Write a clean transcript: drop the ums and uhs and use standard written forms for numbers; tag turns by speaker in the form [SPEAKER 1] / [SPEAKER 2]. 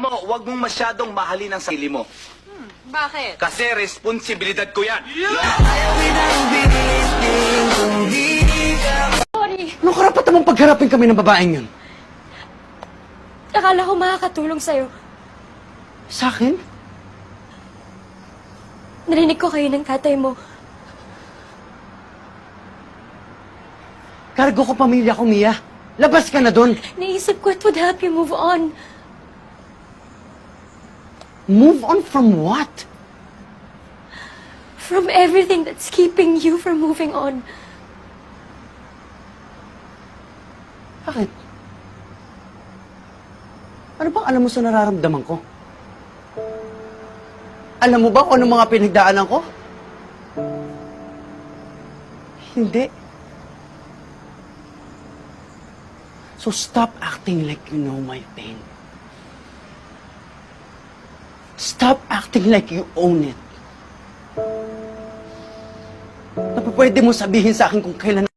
[SPEAKER 1] mo, huwag mong masyadong mahalin ang sarili mo.
[SPEAKER 2] Bakit?
[SPEAKER 1] Kasi responsibilidad ko yan.
[SPEAKER 2] Sorry.
[SPEAKER 3] Anong karapatan mong pagharapin kami ng babaeng yun?
[SPEAKER 2] Akala ko makakatulong sa'yo.
[SPEAKER 3] Sa akin?
[SPEAKER 2] Narinig ko kayo ng tatay mo.
[SPEAKER 3] Kargo ko pamilya ko, Mia. Labas ka na doon.
[SPEAKER 2] Naisip ko it would help you move on.
[SPEAKER 3] Move on from what?
[SPEAKER 2] From everything that's keeping you from moving on.
[SPEAKER 3] Bakit? Ano bang alam mo sa nararamdaman ko? Alam mo ba kung anong mga pinagdaanan ko? Hindi. So stop acting like you know my pain. Stop acting like you own it. Pwede mo sabihin sa akin kung kailan